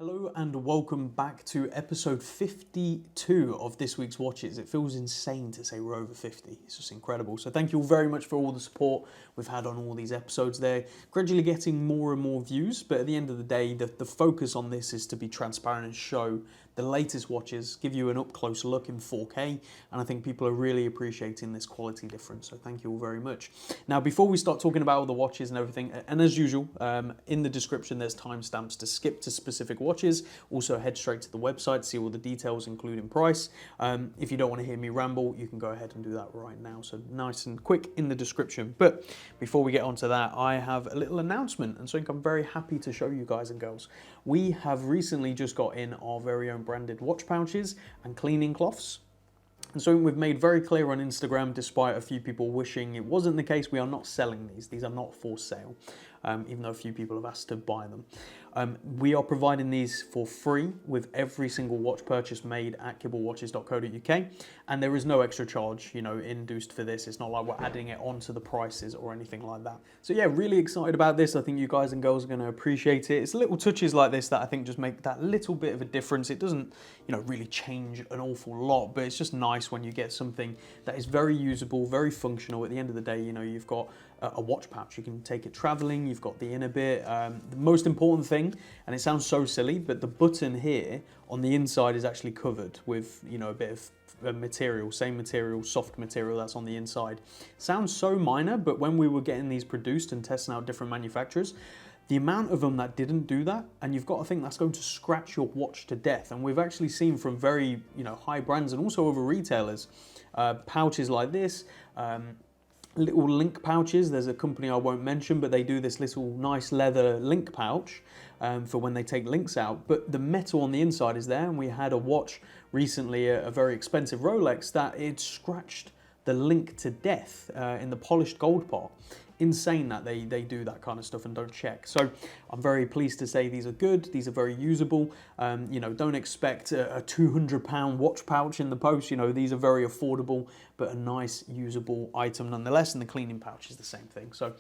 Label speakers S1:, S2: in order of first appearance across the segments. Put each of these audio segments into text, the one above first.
S1: Hello and welcome back to episode 52 of this week's watches. It feels insane to say we're over 50. It's just incredible. So thank you all very much for all the support we've had on all these episodes. They're gradually getting more and more views, but at the end of the day, the focus on this is to be transparent and show the latest watches, give you an up-close look in 4K, and I think people are really appreciating this quality difference, so thank you all very much. Now, before we start talking about all the watches and everything, and as usual, in the description there's timestamps to skip to specific watches. Also head straight to the website, see all the details including price. If you don't want to hear me ramble, you can go ahead and do that right now, so nice and quick in the description. But before we get onto that, I have a little announcement, and something I'm very happy to show you guys and girls. We have recently just got in our very own branded watch pouches and cleaning cloths. And so we've made very clear on Instagram, despite a few people wishing it wasn't the case, we are not selling these. These are not for sale, even though a few people have asked to buy them. We are providing these for free with every single watch purchase made at kibblewatches.co.uk, and there is no extra charge, induced for this. It's not like we're adding it onto the prices or anything like that. So yeah, really excited about this. I think you guys and girls are going to appreciate it. It's little touches like this that I think just make that little bit of a difference. It doesn't, really change an awful lot, but it's just nice when you get something that is very usable, very functional. At the end of the day, you've got a watch pouch. You can take it traveling. You've got the inner bit. The most important thing, and it sounds so silly, but the button here on the inside is actually covered with, a bit of material, same material, soft material that's on the inside. Sounds so minor, but when we were getting these produced and testing out different manufacturers, the amount of them that didn't do that, and you've got to think that's going to scratch your watch to death. And we've actually seen from very, high brands and also over retailers, pouches like this, little link pouches. There's a company I won't mention, but they do this little nice leather link pouch for when they take links out. But the metal on the inside is there, and we had a watch recently, a very expensive Rolex, that it scratched the link to death in the polished gold part. Insane that they do that kind of stuff and don't check. So I'm very pleased to say these are good. These are very usable. Don't expect a £200 watch pouch in the post. These are very affordable, but a nice usable item nonetheless. And the cleaning pouch is the same thing. So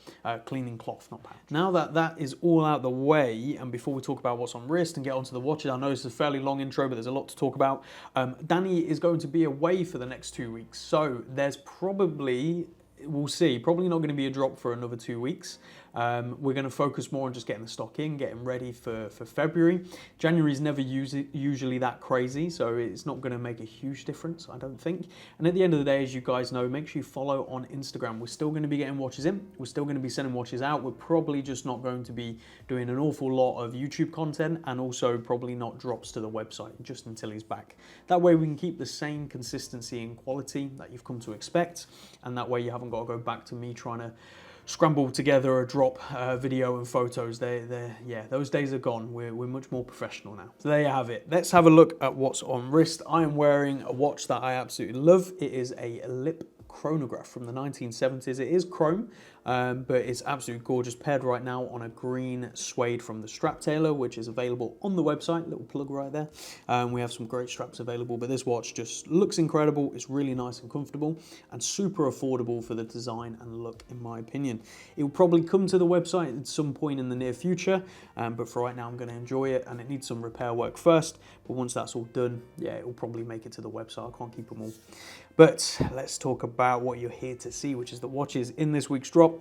S1: cleaning cloth, not pouch. Now that is all out the way, and before we talk about what's on wrist and get onto the watches, I know this is a fairly long intro, but there's a lot to talk about. Danny is going to be away for the next 2 weeks. So there's probably, we'll see, probably not going to be a drop for another 2 weeks. We're going to focus more on just getting the stock in, getting ready for February. January is never usually that crazy, so it's not going to make a huge difference, I don't think. And at the end of the day, as you guys know, make sure you follow on Instagram. We're still going to be getting watches in. We're still going to be sending watches out. We're probably just not going to be doing an awful lot of YouTube content, and also probably not drops to the website just until he's back. That way we can keep the same consistency and quality that you've come to expect, and that way you haven't got to go back to me trying to scramble together a drop video and photos. Yeah, those days are gone. We're much more professional now. So there you have it. Let's have a look at what's on wrist. I am wearing a watch that I absolutely love. It is a lip chronograph from the 1970s. It is chrome, but it's absolutely gorgeous, paired right now on a green suede from the Strap Tailor, which is available on the website. Little plug right there. We have some great straps available, but this watch just looks incredible. It's really nice and comfortable and super affordable for the design and look, in my opinion. It will probably come to the website at some point in the near future, but for right now I'm going to enjoy it, and it needs some repair work first, but once that's all done, yeah, it will probably make it to the website. I can't keep them all. But let's talk about what you're here to see, which is the watches in this week's drop.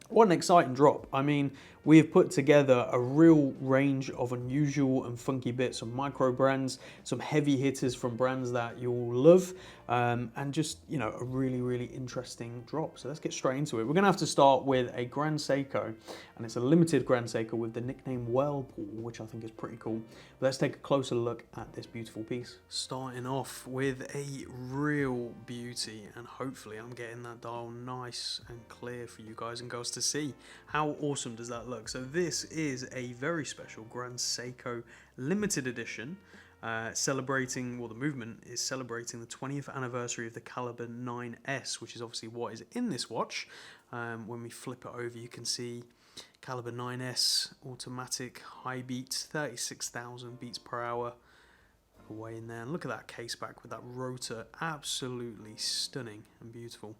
S1: What an exciting drop. I mean, we have put together a real range of unusual and funky bits, some micro brands, some heavy hitters from brands that you'll love, and just, a really, really interesting drop. So let's get straight into it. We're going to have to start with a Grand Seiko, and it's a limited Grand Seiko with the nickname Whirlpool, which I think is pretty cool. But let's take a closer look at this beautiful piece. Starting off with a real beauty, and hopefully I'm getting that dial nice and clear for you guys and girls to see. How awesome does that look? So this is a very special Grand Seiko limited edition, celebrating, well, the movement is celebrating the 20th anniversary of the Caliber 9S, which is obviously what is in this watch. When we flip it over, you can see Caliber 9S automatic high beats, 36,000 beats per hour. Away in there, and look at that case back with that rotor, absolutely stunning and beautiful.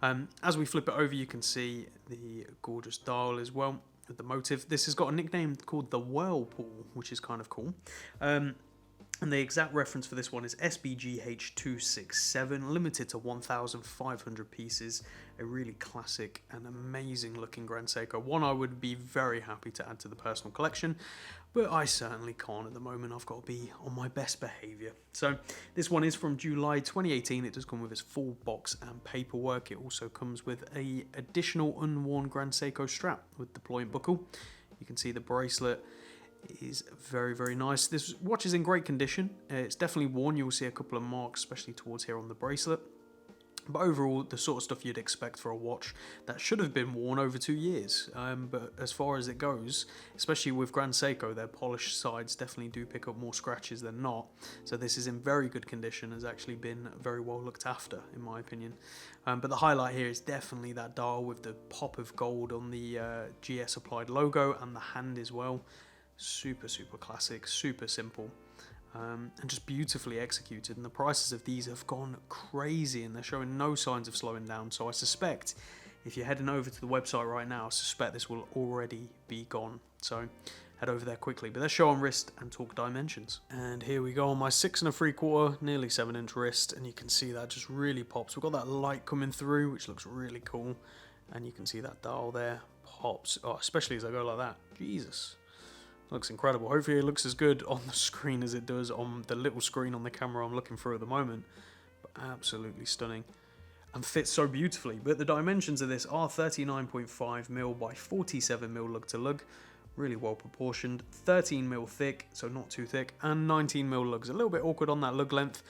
S1: As we flip it over, you can see the gorgeous dial as well. with the motive. This has got a nickname called the Whirlpool, which is kind of cool. And the exact reference for this one is SBGH267, limited to 1,500 pieces. A really classic and amazing looking Grand Seiko. One I would be very happy to add to the personal collection, but I certainly can't at the moment. I've got to be on my best behaviour. So this one is from July 2018. It does come with its full box and paperwork. It also comes with a additional unworn Grand Seiko strap with deployment buckle. You can see the bracelet is very, very nice. This watch is in great condition. It's definitely worn. You'll see a couple of marks, especially towards here on the bracelet. But overall, the sort of stuff you'd expect for a watch that should have been worn over 2 years. But as far as it goes, especially with Grand Seiko, their polished sides definitely do pick up more scratches than not. So this is in very good condition, has actually been very well looked after, in my opinion. But the highlight here is definitely that dial with the pop of gold on the GS applied logo and the hand as well. Super, super classic, super simple, and just beautifully executed. And the prices of these have gone crazy, and they're showing no signs of slowing down. So I suspect, if you're heading over to the website right now, I suspect this will already be gone. So head over there quickly. But let's show on wrist and talk dimensions. And here we go on my 6 3/4, nearly 7-inch wrist, and you can see that just really pops. We've got that light coming through, which looks really cool, and you can see that dial there pops. Oh, especially as I go like that. Jesus. Looks incredible. Hopefully it looks as good on the screen as it does on the little screen on the camera I'm looking through at the moment. But absolutely stunning. And fits so beautifully. But the dimensions of this are 39.5mm by 47mm lug to lug. Really well proportioned. 13mm thick, so not too thick. And 19mm lugs. A little bit awkward on that lug length,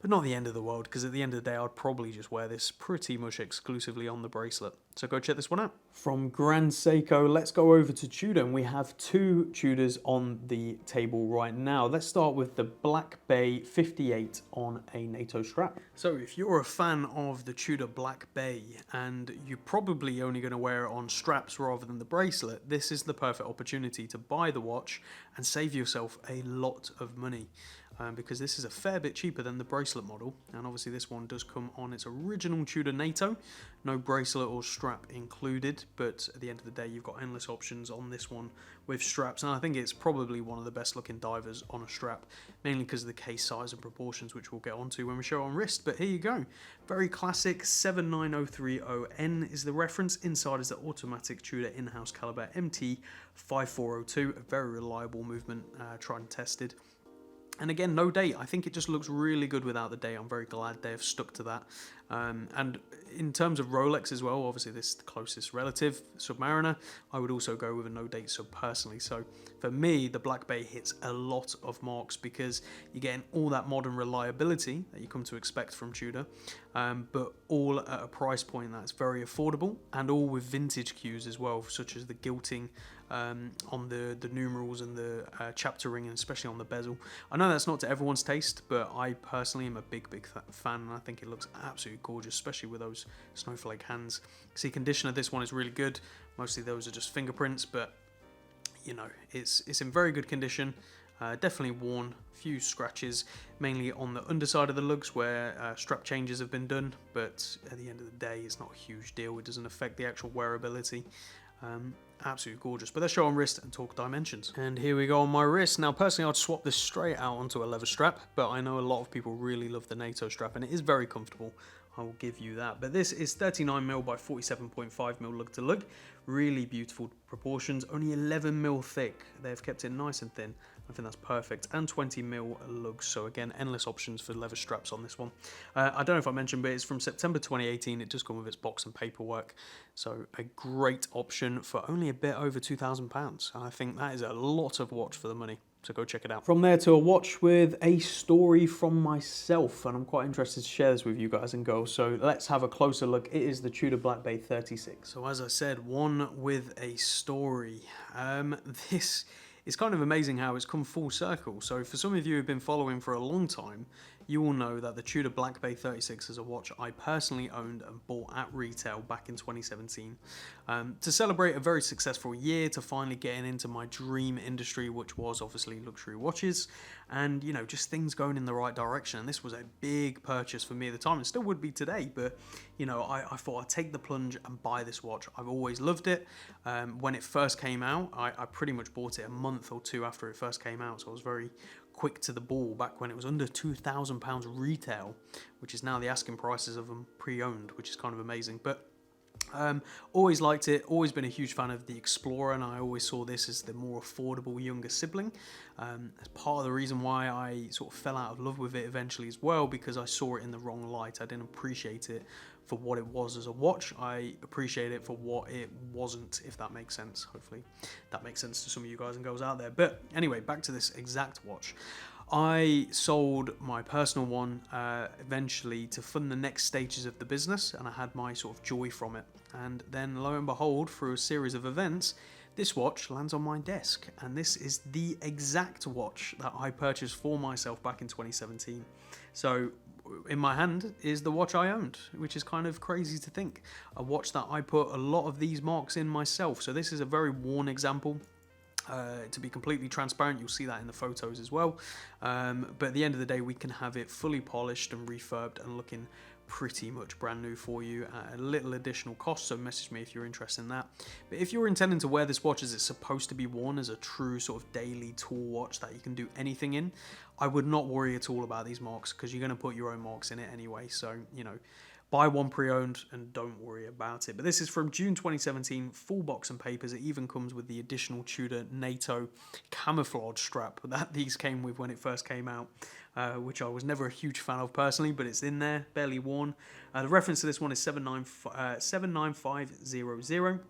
S1: but not the end of the world, because at the end of the day I'd probably just wear this pretty much exclusively on the bracelet. So go check this one out. From Grand Seiko, let's go over to Tudor, and we have 2 Tudors on the table right now. Let's start with the Black Bay 58 on a NATO strap. So if you're a fan of the Tudor Black Bay, and you're probably only going to wear it on straps rather than the bracelet, this is the perfect opportunity to buy the watch and save yourself a lot of money. Because this is a fair bit cheaper than the bracelet model, and obviously this one does come on its original Tudor NATO, no bracelet or strap included, but at the end of the day you've got endless options on this one with straps, and I think it's probably one of the best looking divers on a strap, mainly because of the case size and proportions, which we'll get onto when we show on wrist. But here you go, very classic. 79030N is the reference. Inside is the automatic Tudor in-house caliber MT5402, a very reliable movement, tried and tested. And again, no date. I think it just looks really good without the date. I'm very glad they have stuck to that. And in terms of Rolex as well, obviously this is the closest relative, Submariner, I would also go with a no date sub personally. So for me, the Black Bay hits a lot of marks because you're getting all that modern reliability that you come to expect from Tudor, but all at a price point that's very affordable, and all with vintage cues as well, such as the gilting on the numerals and the chapter ring, and especially on the bezel. I know that's not to everyone's taste, but I personally am a big fan, and I think it looks absolutely gorgeous, especially with those snowflake hands. See, condition of this one is really good. Mostly those are just fingerprints, but you know, it's in very good condition. Definitely worn, few scratches, mainly on the underside of the lugs where strap changes have been done, but at the end of the day it's not a huge deal. It doesn't affect the actual wearability. Absolutely gorgeous. But let's show on wrist and talk dimensions. And here we go on my wrist. Now personally I'd swap this straight out onto a leather strap, but I know a lot of people really love the NATO strap, and it is very comfortable, I will give you that. But this is 39mm by 47.5mm lug to lug. Really beautiful proportions, only 11mm thick. They've kept it nice and thin. I think that's perfect. And 20mm lugs, so again, endless options for leather straps on this one. I don't know if I mentioned, but it's from September 2018. It does come with its box and paperwork, so a great option for only a bit over £2,000. And I think that is a lot of watch for the money. So go check it out. From there to a watch with a story from myself, and I'm quite interested to share this with you guys and girls. So let's have a closer look. It is the Tudor Black Bay 36. So as I said, one with a story. This it's kind of amazing how it's come full circle. So for some of you who've been following for a long time, you will know that the Tudor Black Bay 36 is a watch I personally owned and bought at retail back in 2017. To celebrate a very successful year, to finally getting into my dream industry, which was obviously luxury watches, and you know, just things going in the right direction. And this was a big purchase for me at the time, and still would be today, but you know, I thought I'd take the plunge and buy this watch. I've always loved it. When it first came out, I pretty much bought it a month or two after it first came out, so I was very quick to the ball back when it was under £2,000 retail, which is now the asking prices of them pre-owned, which is kind of amazing. But always liked it, always been a huge fan of the Explorer, and I always saw this as the more affordable younger sibling. As part of the reason why I sort of fell out of love with it eventually as well, because I saw it in the wrong light. I didn't appreciate it for what it was as a watch. I appreciate it for what it wasn't, if that makes sense. Hopefully that makes sense to some of you guys and girls out there. But anyway, back to this exact watch. I sold my personal one eventually to fund the next stages of the business, and I had my sort of joy from it. And then lo and behold, through a series of events, this watch lands on my desk, and this is the exact watch that I purchased for myself back in 2017. So in my hand is the watch I owned, which is kind of crazy to think. A watch that I put a lot of these marks in myself. So this is a very worn example. To be completely transparent, you'll see that in the photos as well. But at the end of the day, we can have it fully polished and refurbed and looking pretty much brand new for you at a little additional cost, so message me if you're interested in that. But if you're intending to wear this watch as it's supposed to be worn, as a true sort of daily tool watch that you can do anything in, I would not worry at all about these marks, because you're going to put your own marks in it anyway. So, you know, buy one pre-owned and don't worry about it. But this is from June 2017, full box and papers. It even comes with the additional Tudor NATO camouflage strap that these came with when it first came out, which I was never a huge fan of personally, but it's in there, barely worn. The reference to this one is 79500.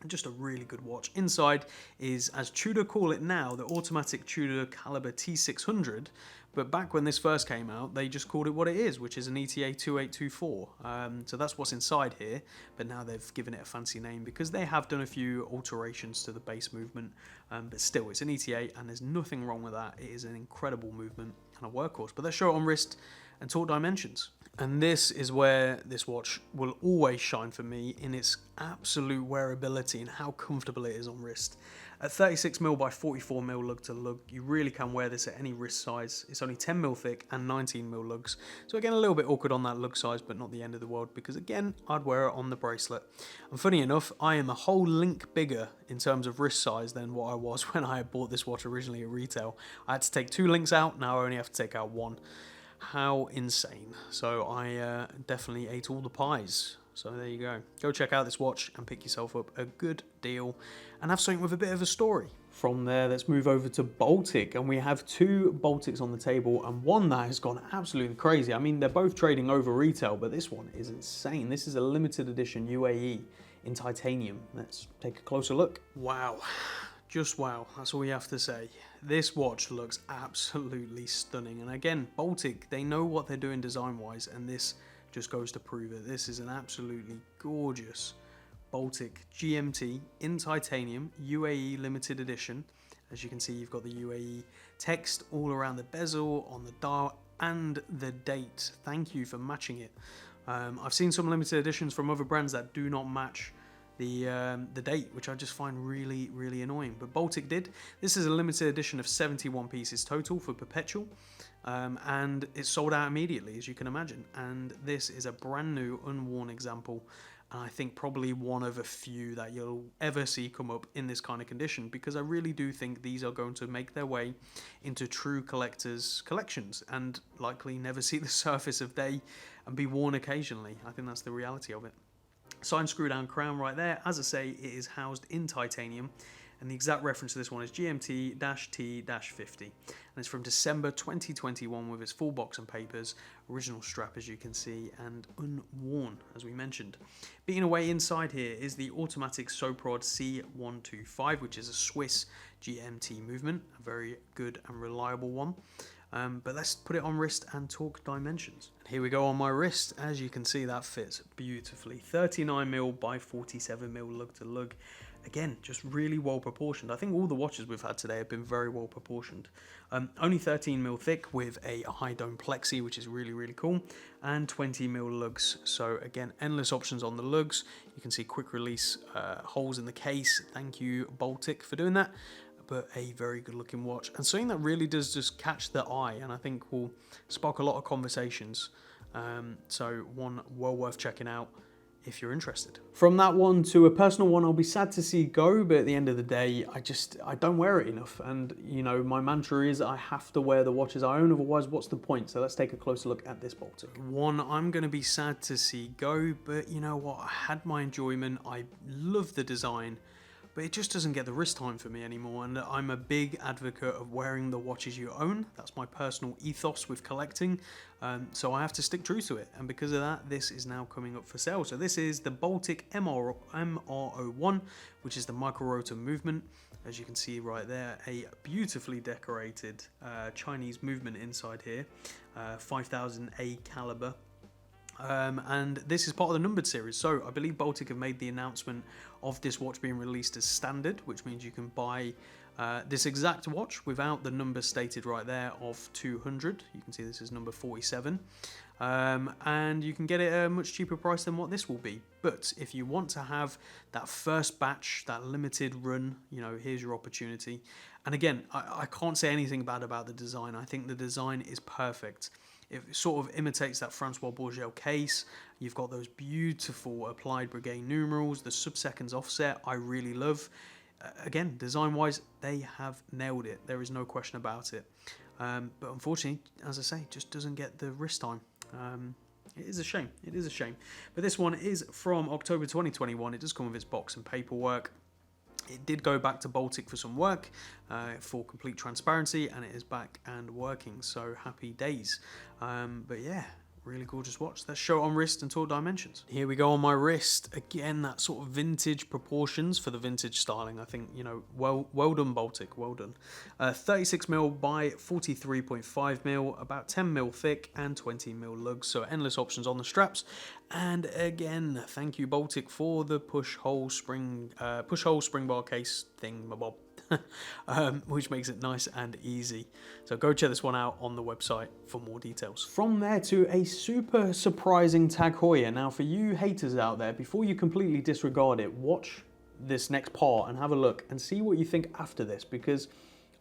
S1: Just a really good watch. Inside is, as Tudor call it now, the automatic Tudor caliber T600, but back when this first came out, they just called it what it is, which is an ETA 2824. So that's what's inside here, but now they've given it a fancy name because they have done a few alterations to the base movement, but still, it's an ETA, and there's nothing wrong with that. It is an incredible movement and a workhorse. But let's show it on wrist and talk dimensions. And this is where this watch will always shine for me, in its absolute wearability and how comfortable it is on wrist. At 36mm by 44mm lug to lug, you really can wear this at any wrist size. It's only 10mm thick and 19mm lugs. So again, a little bit awkward on that lug size, but not the end of the world, because again, I'd wear it on the bracelet. And funny enough, I am a whole link bigger in terms of wrist size than what I was when I bought this watch originally at retail. I had to take 2 links out, now I only have to take out 1. How insane. So I definitely ate all the pies. So there you go. Go check out this watch and pick yourself up a good deal and have something with a bit of a story. From there, let's move over to Baltic, and we have 2 Baltics on the table, and one that has gone absolutely crazy. I mean, they're both trading over retail, but this one is insane. This is a limited edition UAE in titanium. Let's take a closer look. Wow. Just wow, that's all you have to say. This watch looks absolutely stunning. And again, Baltic, they know what they're doing design-wise, and this just goes to prove it. This is an absolutely gorgeous Baltic GMT in titanium, UAE limited edition. As you can see, you've got the UAE text all around the bezel, on the dial, and the date. Thank you for matching it. I've seen some limited editions from other brands that do not match the date, which I just find really, really annoying. But Baltic did. This is a limited edition of 71 pieces total for perpetual, and it's sold out immediately, as you can imagine. And this is a brand new, unworn example, and I think probably one of a few that you'll ever see come up in this kind of condition, because I really do think these are going to make their way into true collectors' collections and likely never see the surface of day and be worn occasionally. I think that's the reality of it. Signed screw down crown right there. As I say, it is housed in titanium, and the exact reference to this one is GMT-T-50, and it's from December 2021 with its full box and papers, original strap as you can see, and unworn as we mentioned. Beating away inside here is the automatic Soprod C125, which is a Swiss GMT movement, a very good and reliable one. But let's put it on wrist and talk dimensions. And here we go on my wrist. As you can see, that fits beautifully. 39mm by 47mm lug to lug. again, just really well proportioned. I think all the watches we've had today have been very well proportioned. Only 13mm thick with a high dome plexi, which is really, really cool, and 20mm lugs. So again, endless options on the lugs. You can see quick release holes in the case. Thank you, Baltic, for doing that. But a very good looking watch, and something that really does just catch the eye, and I think will spark a lot of conversations. So one well worth checking out if you're interested. From that one to a personal one, I'll be sad to see go, but at the end of the day, I don't wear it enough. And you know, my mantra is I have to wear the watches I own, otherwise what's the point? So let's take a closer look at this Baltic. One I'm gonna be sad to see go, but you know what, I had my enjoyment, I love the design, but it just doesn't get the wrist time for me anymore, and I'm a big advocate of wearing the watches you own. That's my personal ethos with collecting, so I have to stick true to it, and because of that, this is now coming up for sale. So this is the Baltic MR01, which is the micro rotor movement. As you can see right there, a beautifully decorated Chinese movement inside here, 5000A caliber. And this is part of the numbered series. So I believe Baltic have made the announcement of this watch being released as standard, which means you can buy this exact watch without the number stated right there of 200. You can see this is number 47. And you can get it at a much cheaper price than what this will be. But if you want to have that first batch, that limited run, you know, here's your opportunity. And again, I can't say anything bad about the design. I think the design is perfect. It sort of imitates that Francois Bourgel case. You've got those beautiful applied brigade numerals, the sub-seconds offset I really love. Again, design-wise, they have nailed it. There is no question about it. But unfortunately, as I say, just doesn't get the wrist time. It is a shame. It is a shame. But this one is from October 2021. It does come with its box and paperwork. It did go back to Baltic for some work, for complete transparency, and it is back and working, so happy days. But yeah, really gorgeous watch. Let's show it on wrist and talk dimensions. Here we go on my wrist. Again, that sort of vintage proportions for the vintage styling. I think, you know, well done, Baltic, well done. 36mm by 43.5mm, about 10mm thick and 20mm lugs, so endless options on the straps. And again, thank you, Baltic, for the push hole spring bar case thing, bob. Which makes it nice and easy. So go check this one out on the website for more details. From there to a super surprising Tag Heuer. Now for you haters out there, before you completely disregard it, watch this next part and have a look and see what you think after this, because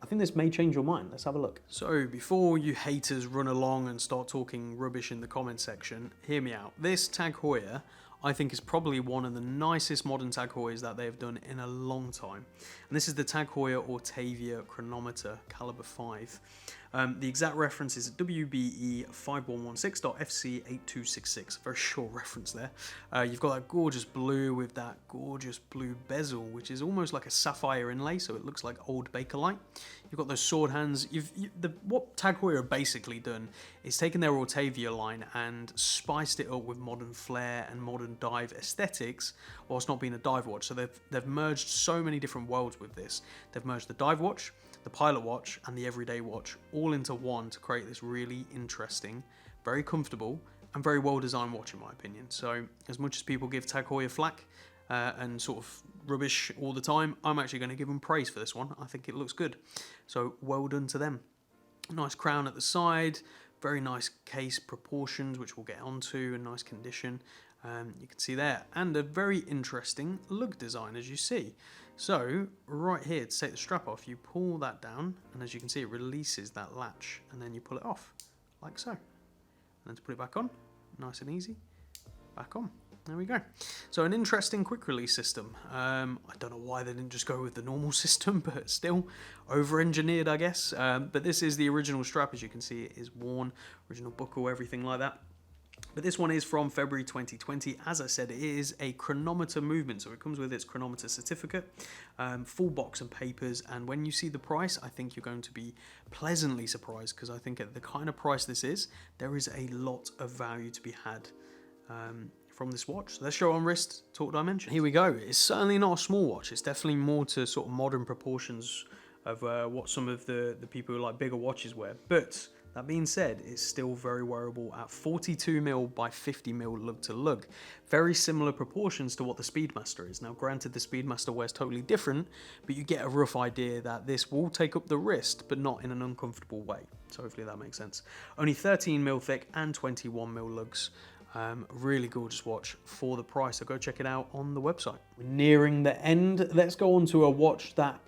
S1: I think this may change your mind. Let's have a look. So before you haters run along and start talking rubbish in the comment section, hear me out. This Tag Heuer, I think, is probably one of the nicest modern Tag Heuers that they have done in a long time. And this is the Tag Heuer Ortavia chronometer, caliber 5. The exact reference is WBE5116.FC8266. Very short reference there. You've got that gorgeous blue with that gorgeous blue bezel, which is almost like a sapphire inlay, so it looks like old Bakelite. You've got those sword hands. What Tag Heuer have basically done is taken their Ortavia line and spiced it up with modern flair and modern dive aesthetics, whilst not being a dive watch. So they've merged so many different worlds with this. They've merged the dive watch, the pilot watch, and the everyday watch all into one to create this really interesting, very comfortable, and very well designed watch, in my opinion. So as much as people give Tag Heuer flack and sort of rubbish all the time, I'm actually going to give them praise for this one. I think it looks good. So well done to them. Nice crown at the side, very nice case proportions, which we'll get onto, in nice condition. You can see there, and a very interesting lug design, as you see. So right here, to take the strap off, you pull that down, and as you can see, it releases that latch, and then you pull it off like so. And then to put it back on, nice and easy, back on. There we go. So an interesting quick release system. I don't know why they didn't just go with the normal system, but still over-engineered, I guess. But this is the original strap. As you can see, it is worn, original buckle, everything like that. But this one is from February 2020. As I said, it is a chronometer movement, so it comes with its chronometer certificate, full box and papers, and when you see the price, I think you're going to be pleasantly surprised, because I think at the kind of price this is, there is a lot of value to be had from this watch. So let's show on wrist, talk dimensions. Here we go. It's certainly not a small watch. It's definitely more to sort of modern proportions of what some of the people who like bigger watches wear. But that being said, it's still very wearable at 42mm by 50mm lug to lug. Very similar proportions to what the Speedmaster is. Now granted, the Speedmaster wears totally different, but you get a rough idea that this will take up the wrist, but not in an uncomfortable way. So hopefully that makes sense. Only 13mm thick and 21mm lugs. Really gorgeous watch for the price, so go check it out on the website. We're nearing the end. Let's go on to a watch that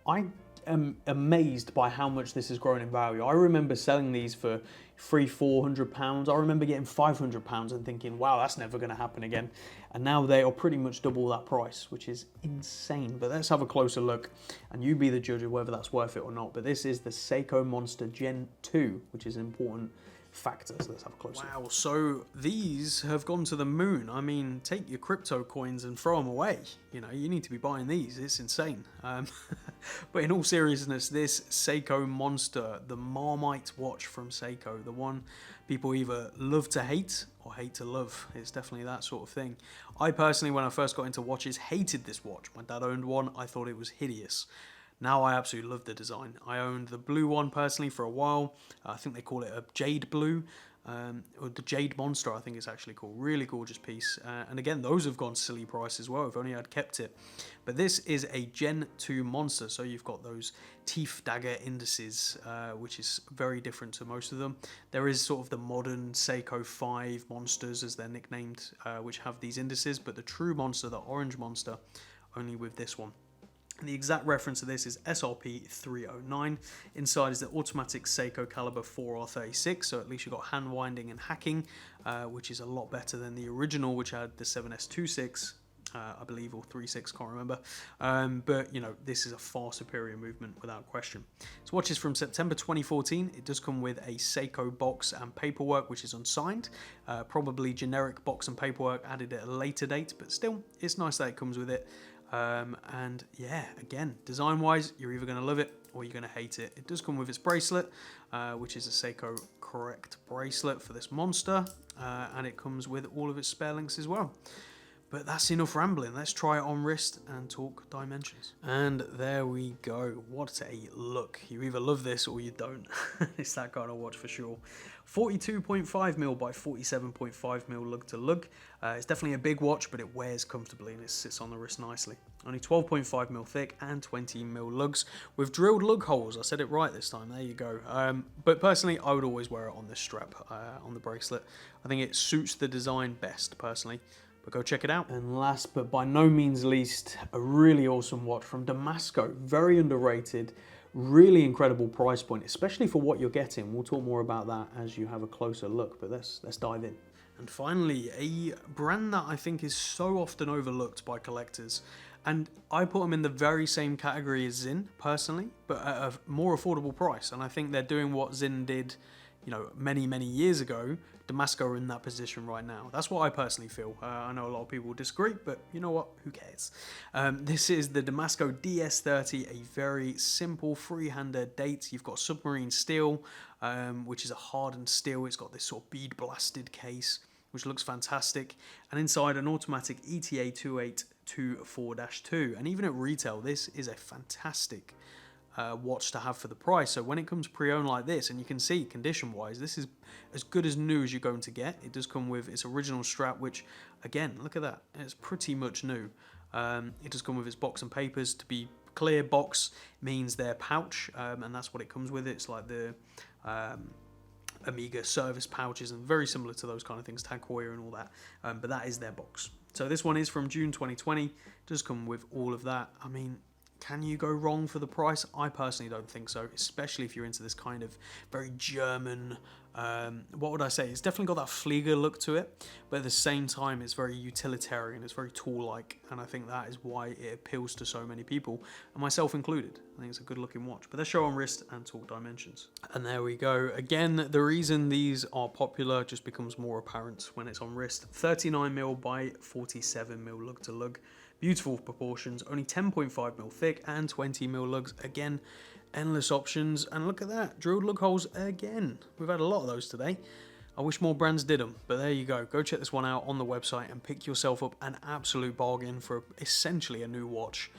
S1: I am amazed by how much this has grown in value. I remember selling these for £300-400. I remember getting £500 and thinking, wow, that's never going to happen again. And now they are pretty much double that price, which is insane. But let's have a closer look, and you be the judge of whether that's worth it or not. But this is the Seiko Monster Gen 2, which is an important factor. So let's have a closer look. Wow, so these have gone to the moon. I mean, take your crypto coins and throw them away. You know, you need to be buying these. It's insane. But in all seriousness, this Seiko Monster, the Marmite watch from Seiko, the one people either love to hate or hate to love. It's definitely that sort of thing. I personally, when I first got into watches, hated this watch. My dad owned one. I thought it was hideous. Now I absolutely love the design. I owned the blue one personally for a while. I think they call it a jade blue, or the Jade Monster I think it's actually called. Really gorgeous piece. And again, those have gone silly price as well, if only I'd kept it. But this is a Gen 2 Monster, so you've got those teeth dagger indices, which is very different to most of them. There is sort of the modern Seiko 5 Monsters, as they're nicknamed, which have these indices, but the true Monster, the orange Monster, only with this one. The exact reference of this is SRP 309. Inside is the automatic Seiko caliber 4R36, so at least you've got hand winding and hacking, which is a lot better than the original, which had the 7S26, I believe, or 36, can't remember. But, you know, this is a far superior movement without question. This watch is from September 2014. It does come with a Seiko box and paperwork, which is unsigned. Probably generic box and paperwork added at a later date, but still, it's nice that it comes with it. And yeah, again, design wise, you're either going to love it or you're going to hate it. It does come with its bracelet, which is a Seiko correct bracelet for this Monster, and it comes with all of its spare links as well. But that's enough rambling. Let's try it on wrist and talk dimensions. And there we go. What a look. You either love this or you don't. It's that kind of watch for sure. 42.5mm by 47.5mm lug to lug. It's definitely a big watch, but it wears comfortably and it sits on the wrist nicely. Only 12.5mm thick and 20mm lugs with drilled lug holes. I said it right this time. There you go. But personally, I would always wear it on this strap, on the bracelet. I think it suits the design best, personally. But go check it out. And last but by no means least, a really awesome watch from Damasco. Very underrated, really incredible price point, especially for what you're getting. We'll talk more about that as you have a closer look, but let's dive in. And finally, a brand that I think is so often overlooked by collectors. And I put them in the very same category as Zin, personally, but at a more affordable price. And I think they're doing what Zin did, you know, many years ago. Damasco are in that position right now. That's what I personally feel. I know a lot of people disagree, but you know what? Who cares? This is the Damasco DS30, a very simple three-hander date. You've got submarine steel, which is a hardened steel. It's got this sort of bead-blasted case, which looks fantastic. And inside, an automatic ETA 2824-2. And even at retail, this is a fantastic watch to have for the price. So when it comes pre-owned like this, and you can see condition wise, this is as good as new as you're going to get. It does come with its original strap, which again, look at that, it's pretty much new. It does come with its box and papers. To be clear, box means their pouch, and that's what it comes with. It's like the Amiga service pouches, and very similar to those kind of things, Tag Heuer and all that, but that is their box. So this one is from June 2020, does come with all of that. I mean, can you go wrong for the price? I personally don't think so, especially if you're into this kind of very German, what would I say? It's definitely got that Flieger look to it, but at the same time, it's very utilitarian, it's very tool-like, and I think that is why it appeals to so many people, and myself included. I think it's a good looking watch, but let's show on wrist and talk dimensions. And there we go. Again, the reason these are popular just becomes more apparent when it's on wrist. 39mm by 47mm lug to lug. Beautiful proportions, only 10.5mm thick and 20mm lugs. Again, endless options. And look at that, drilled lug holes again. We've had a lot of those today. I wish more brands did them, but there you go. Go check this one out on the website and pick yourself up an absolute bargain for essentially a new watch.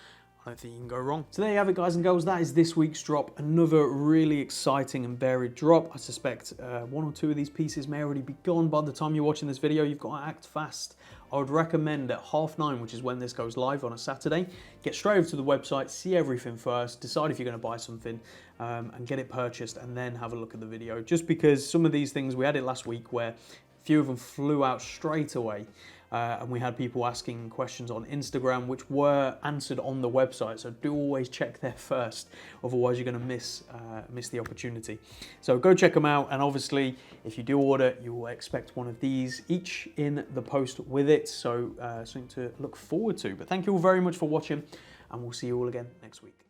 S1: I don't think you can go wrong. So there you have it, guys and girls. That is this week's drop. Another really exciting and varied drop. I suspect one or two of these pieces may already be gone by the time you're watching this video. You've got to act fast. I would recommend at 9:30, which is when this goes live on a Saturday, get straight over to the website, see everything first, decide if you're going to buy something, and get it purchased, and then have a look at the video. Just because some of these things, we had it last week where a few of them flew out straight away. And we had people asking questions on Instagram, which were answered on the website. So do always check there first, otherwise you're going to miss the opportunity. So go check them out, and obviously, if you do order, you will expect one of these each in the post with it. So something to look forward to. But thank you all very much for watching, and we'll see you all again next week.